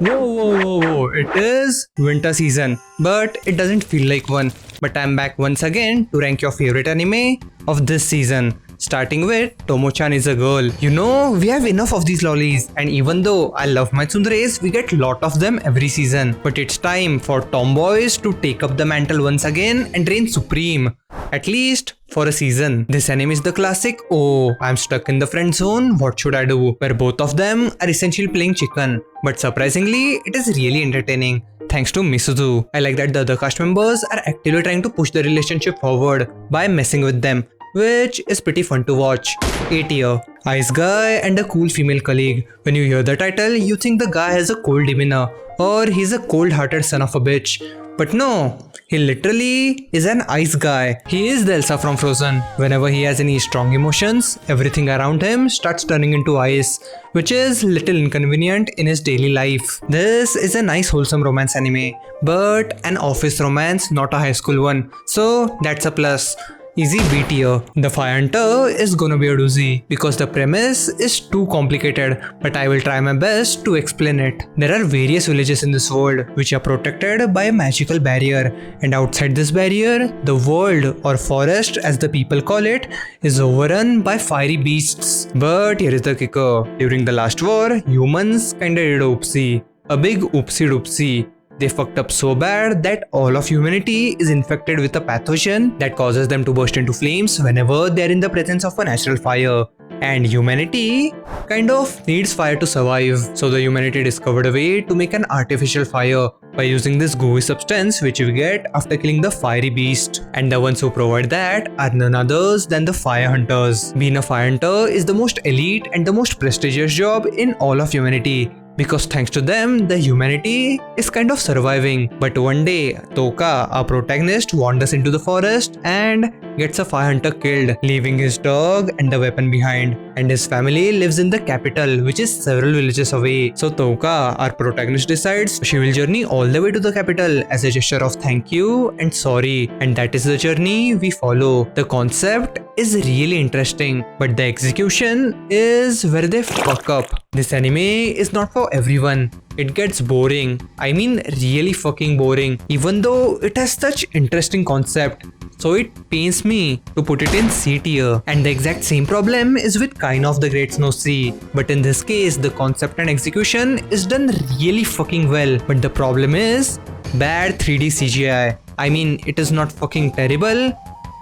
Whoa. It is winter season, but it doesn't feel like one. But I'm back once again to rank your favorite anime of this season. Starting with Tomo-chan is a girl. You know, we have enough of these lollies, and even though I love my tsunderes, we get lot of them every season. But it's time for tomboys to take up the mantle once again and reign supreme. At least for a season. This anime is the classic, oh, I'm stuck in the friend zone, what should I do? Where both of them are essentially playing chicken. But surprisingly, it is really entertaining. Thanks to Misuzu. I like that the other cast members are actively trying to push the relationship forward by messing with them, which is pretty fun to watch. A tier. Ice guy and a cool female colleague. When you hear the title, you think the guy has a cold demeanor or he's a cold-hearted son of a bitch. But no, he literally is an ice guy. He is the Elsa from Frozen. Whenever he has any strong emotions, everything around him starts turning into ice, which is little inconvenient in his daily life. This is a nice wholesome romance anime, but an office romance, not a high school one. So that's a plus. Easy B tier. The Fire Hunter is gonna be a doozy because the premise is too complicated, but I will try my best to explain it. There are various villages in this world which are protected by a magical barrier, and outside this barrier, the world or forest as the people call it is overrun by fiery beasts. But here is the kicker. During the last war, humans kinda did a oopsie. A big oopsie doopsie. They fucked up so bad that all of humanity is infected with a pathogen that causes them to burst into flames whenever they are in the presence of a natural fire. And humanity kind of needs fire to survive. So the humanity discovered a way to make an artificial fire by using this gooey substance which we get after killing the fiery beast. And the ones who provide that are none others than the fire hunters. Being a fire hunter is the most elite and the most prestigious job in all of humanity, because thanks to them, the humanity is kind of surviving. But one day, Toka, our protagonist, wanders into the forest and gets a fire hunter killed, leaving his dog and the weapon behind. And his family lives in the capital, which is several villages away. So Toka, our protagonist, decides she will journey all the way to the capital as a gesture of thank you and sorry. And that is the journey we follow. The concept is really interesting, but the execution is where they fuck up. This anime is not for everyone. It gets boring. I mean really fucking boring, even though it has such interesting concept. So it pains me to put it in C tier. And the exact same problem is with Kaina of the Great Snow Sea. But in this case, the concept and execution is done really fucking well. But the problem is bad 3D CGI. I mean, it is not fucking terrible,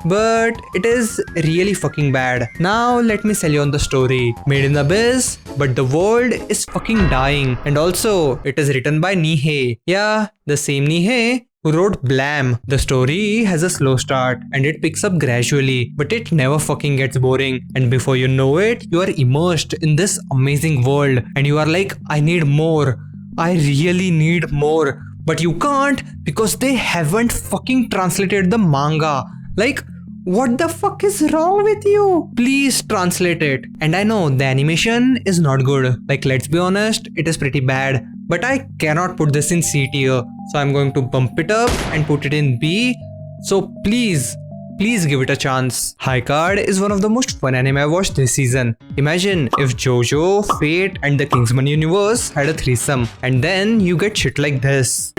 but it is really fucking bad. Now let me sell you on the story. Made in Abyss, but the world is fucking dying. And also, it is written by Nihei. Yeah, the same Nihei who wrote Blam. The story has a slow start and it picks up gradually, but it never fucking gets boring. And before you know it, you are immersed in this amazing world and you are like, I need more. I really need more. But you can't because they haven't fucking translated the manga. Like, what the fuck is wrong with you? Please translate it. And I know the animation is not good. Like, let's be honest, it is pretty bad. But I cannot put this in C tier. So I'm going to bump it up and put it in B. So please give it a chance. High Card is one of the most fun anime I watched this season. Imagine if JoJo, Fate and the Kingsman universe had a threesome. And then you get shit like this.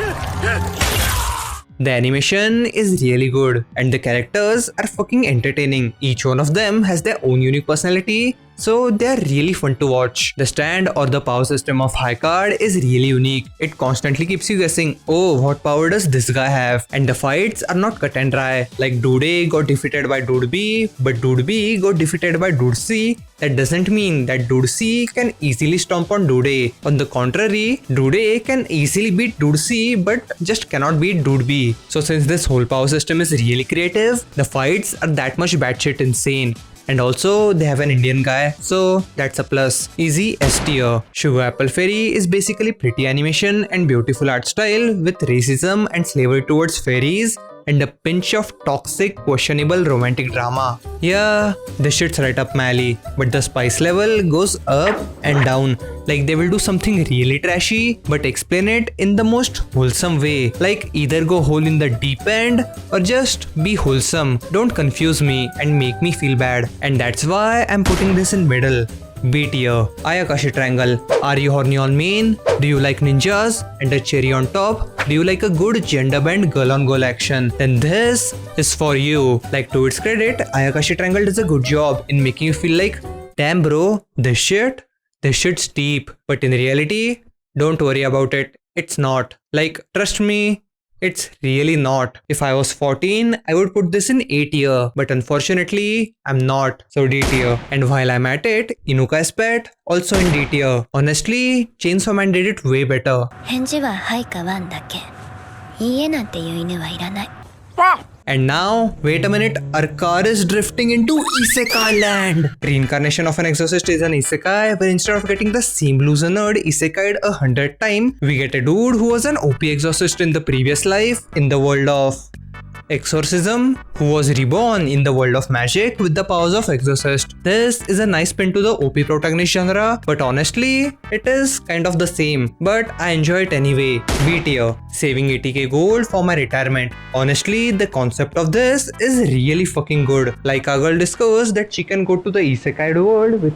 The animation is really good and the characters are fucking entertaining. Each one of them has their own unique personality, so they are really fun to watch. The stand or the power system of High Card is really unique. It constantly keeps you guessing, oh, what power does this guy have? And the fights are not cut and dry. Like Dude A got defeated by Dude B, but Dude B got defeated by Dude C. That doesn't mean that Dude C can easily stomp on Dude A. On the contrary, Dude A can easily beat Dude C, but just cannot beat Dude B. So since this whole power system is really creative, the fights are that much batshit insane. And also, they have an Indian guy, so that's a plus. Easy S tier. Sugar Apple Fairy is basically pretty animation and beautiful art style with racism and slavery towards fairies and a pinch of toxic, questionable romantic drama. Yeah, this shit's right up my alley, but the spice level goes up and down. Like they will do something really trashy, but explain it in the most wholesome way. Like either go whole in the deep end or just be wholesome. Don't confuse me and make me feel bad. And that's why I'm putting this in middle. B tier. Ayakashi triangle. Are you horny on main? Do you like ninjas? And a cherry on top? Do you like a good gender bend girl on girl action? Then this is for you. Like, to its credit, Ayakashi triangle does a good job in making you feel like, damn bro, this shit's deep. But in reality, don't worry about it. It's not. Like, trust me, it's really not. If I was 14, I would put this in A tier, but unfortunately, I'm not. So D tier. And while I'm at it, Inukai's pet, also in D tier. Honestly, Chainsaw Man did it way better. 返事ははいかワンだけ。いいえなんていう犬はいらない。 And now, wait a minute, our car is drifting into Isekai land! Reincarnation of an Exorcist is an Isekai where instead of getting the same loser nerd Isekai'd 100 times, we get a dude who was an OP Exorcist in the previous life in the world of exorcism, who was reborn in the world of magic with the powers of exorcist. This is a nice spin to the OP protagonist genre, but honestly, it is kind of the same. But I enjoy it anyway. B tier. Saving 80k gold for my retirement. Honestly, the concept of this is really fucking good. Like, our girl discovers that she can go to the isekai world with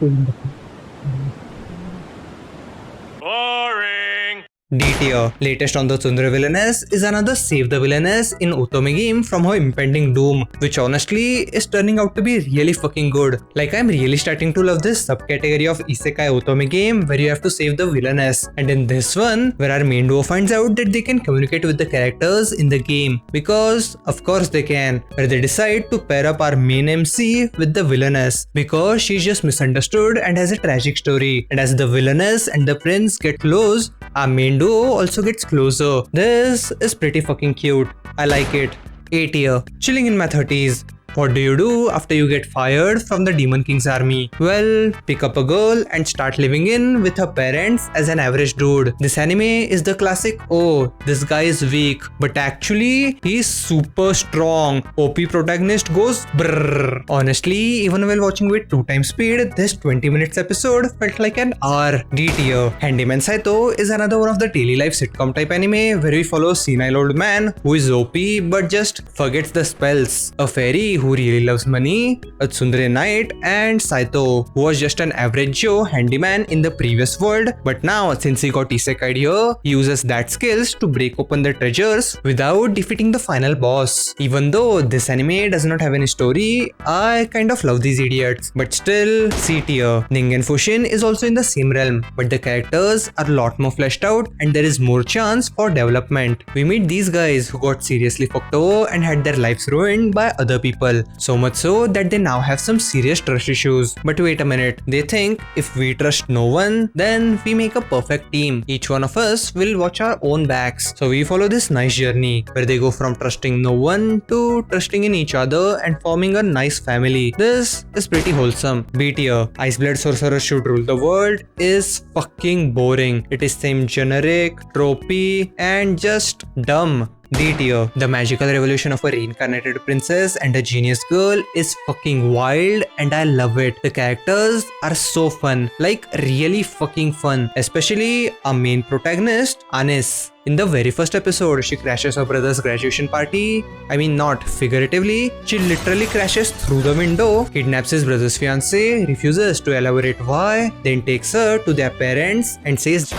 D tier. Latest on the Tsundere Villainess is another Save the Villainess in Otome game from her impending doom, which honestly is turning out to be really fucking good. Like, I'm really starting to love this subcategory of Isekai Otome game where you have to save the villainess. And in this one, where our main duo finds out that they can communicate with the characters in the game, because of course they can, where they decide to pair up our main MC with the villainess because she's just misunderstood and has a tragic story. And as the villainess and the prince get close, our main duo also gets closer. This is pretty fucking cute. I like it. A tier. Chilling in my 30s. What do you do after you get fired from the Demon King's army? Well, pick up a girl and start living in with her parents as an average dude. This anime is the classic, oh, this guy is weak, but actually, he's super strong. OP protagonist goes brrrr. Honestly, even while watching with 2 times speed, this 20 minutes episode felt like an hour. D tier. Handyman Saito is another one of the daily life sitcom type anime where we follow a senile old man who is OP but just forgets the spells. A fairy who really loves money, a tsundere knight, and Saito, who was just an average Joe handyman in the previous world, but now since he got isekai'd here, he uses that skills to break open the treasures without defeating the final boss. Even though this anime does not have any story, I kind of love these idiots, but still C tier. Ningen Fushin is also in the same realm, but the characters are a lot more fleshed out and there is more chance for development. We meet these guys who got seriously fucked over and had their lives ruined by other people. So much so that they now have some serious trust issues. But wait a minute, they think if we trust no one, then we make a perfect team. Each one of us will watch our own backs. So we follow this nice journey where they go from trusting no one to trusting in each other and forming a nice family. This is pretty wholesome. B tier. Iceblade Sorcerer should rule the world is fucking boring. It is same generic, tropey, and just dumb. D tier. The magical revolution of a reincarnated princess and a genius girl is fucking wild and I love it. The characters are so fun, like really fucking fun. Especially our main protagonist, Anis. In the very first episode, she crashes her brother's graduation party. I mean, not figuratively. She literally crashes through the window, kidnaps his brother's fiancée, refuses to elaborate why, then takes her to their parents and says,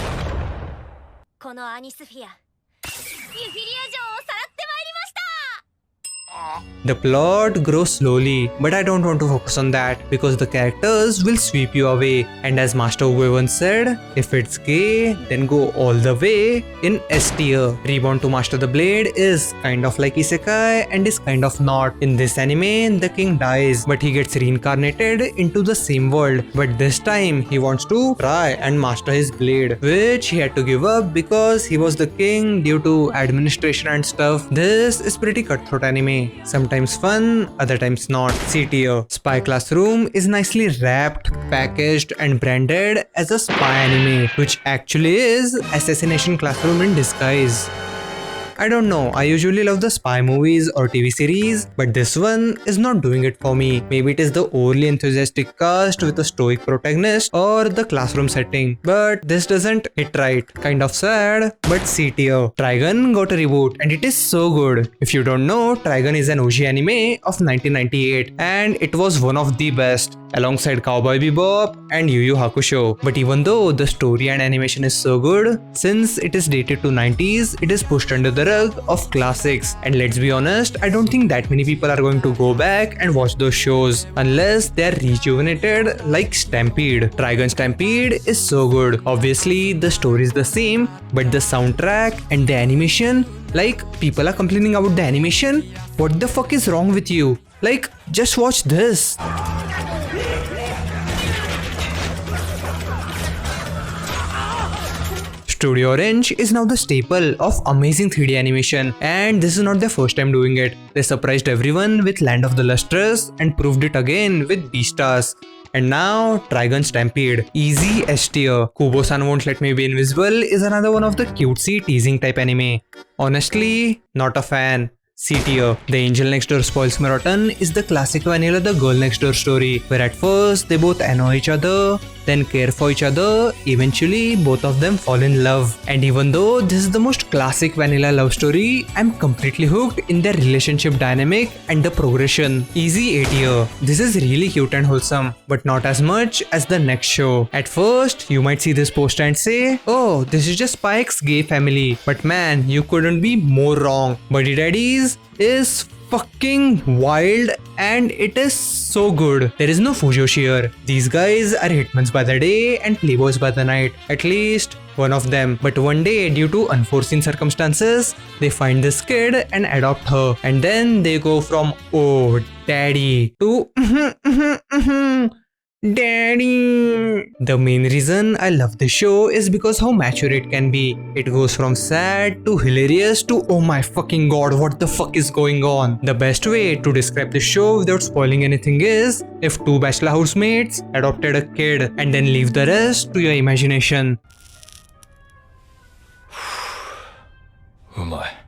the plot grows slowly, but I don't want to focus on that because the characters will sweep you away. And as Master Uwe once said, if it's gay, then go all the way in S tier. Reborn to Master the Blade is kind of like Isekai and is kind of not. In this anime, the king dies, but he gets reincarnated into the same world. But this time, he wants to try and master his blade, which he had to give up because he was the king due to administration and stuff. This is pretty cutthroat anime. Sometimes fun, other times not. C tier. Spy Classroom is nicely wrapped, packaged and branded as a spy anime, which actually is Assassination Classroom in disguise. I don't know, I usually love the spy movies or TV series, but this one is not doing it for me. Maybe it is the overly enthusiastic cast with a stoic protagonist or the classroom setting, but this doesn't hit right. Kind of sad, but C tier. Trigun got a reboot and it is so good. If you don't know, Trigun is an OG anime of 1998 and it was one of the best, alongside Cowboy Bebop and Yu Yu Hakusho. But even though the story and animation is so good, since it is dated to 90s, it is pushed under the rug of classics. And let's be honest, I don't think that many people are going to go back and watch those shows unless they are rejuvenated like Stampede. Trigun Stampede is so good. Obviously, the story is the same, but the soundtrack and the animation, like, people are complaining about the animation. What the fuck is wrong with you? Like, just watch this. Studio Orange is now the staple of amazing 3D animation, and this is not their first time doing it. They surprised everyone with Land of the Lustrous and proved it again with Beastars. And now Trigun Stampede, easy S tier. Kubo-san Won't Let Me Be Invisible is another one of the cutesy teasing type anime. Honestly, not a fan. C tier. The Angel Next Door Spoils Me Rotten is the classic vanilla The Girl Next Door story, where at first they both annoy each other, then care for each other, eventually both of them fall in love. And even though this is the most classic vanilla love story, I'm completely hooked in their relationship dynamic and the progression. Easy A tier. This is really cute and wholesome, but not as much as the next show. At first, you might see this poster and say, oh, this is just Spike's gay family. But man, you couldn't be more wrong. Buddy Daddies is fucking wild and it is so good. There is no Fujoshi here. These guys are hitmans by the day and playboys by the night. At least one of them. But one day, due to unforeseen circumstances, they find this kid and adopt her. And then they go from, oh, daddy, to Daddy. The main reason I love this show is because how mature it can be. It goes from sad to hilarious to oh my fucking god, what the fuck is going on. The best way to describe the show without spoiling anything is if two bachelor housemates adopted a kid and then leave the rest to your imagination.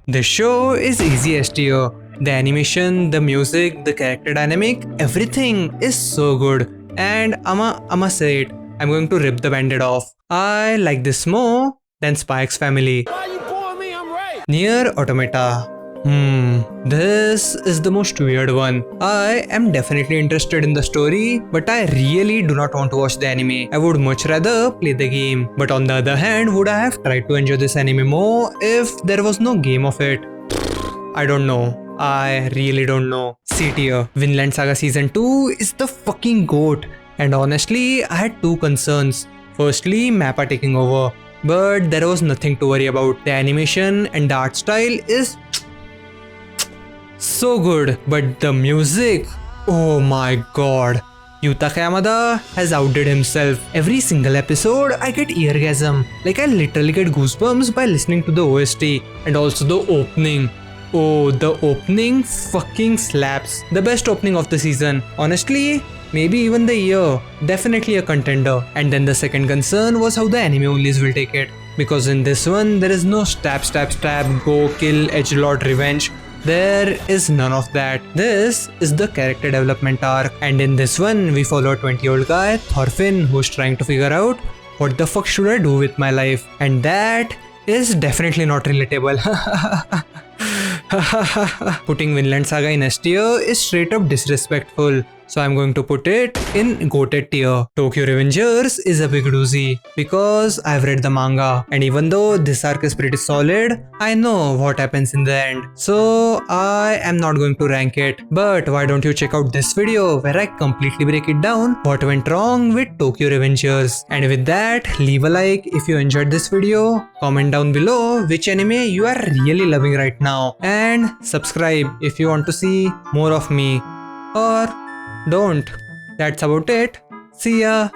The show is easy S tier. The animation, the music, the character dynamic, everything is so good. And I'ma say it, I'm going to rip the band-aid off. I like this more than Spike's Family. Why you pouring me? I'm right. Nier Automata. This is the most weird one. I am definitely interested in the story, but I really do not want to watch the anime. I would much rather play the game. But on the other hand, would I have tried to enjoy this anime more if there was no game of it? I don't know. I really don't know. C tier. Vinland Saga Season 2 is the fucking GOAT. And honestly, I had two concerns. Firstly, Mappa taking over. But there was nothing to worry about. The animation and the art style is so good. But the music, oh my god. Yutaka Yamada has outdid himself. Every single episode, I get eargasm. Like I literally get goosebumps by listening to the OST. And also the opening. Oh, the opening fucking slaps. The best opening of the season. Honestly, maybe even the year. Definitely a contender. And then the second concern was how the anime onlys will take it. Because in this one, there is no stab, go, kill, edgelord, revenge. There is none of that. This is the character development arc. And in this one, we follow a 20-year-old guy, Thorfinn, who's trying to figure out what the fuck should I do with my life. And that is definitely not relatable. Putting Vinland Saga in S tier is straight up disrespectful, so I'm going to put it in goated tier. Tokyo Revengers is a big doozy because I've read the manga, and even though this arc is pretty solid, I know what happens in the end, so I am not going to rank it. But why don't you check out this video where I completely break it down what went wrong with Tokyo Revengers. And with that, leave a like if you enjoyed this video, comment down below which anime you are really loving right now, and subscribe if you want to see more of me, or don't. That's about it. See ya.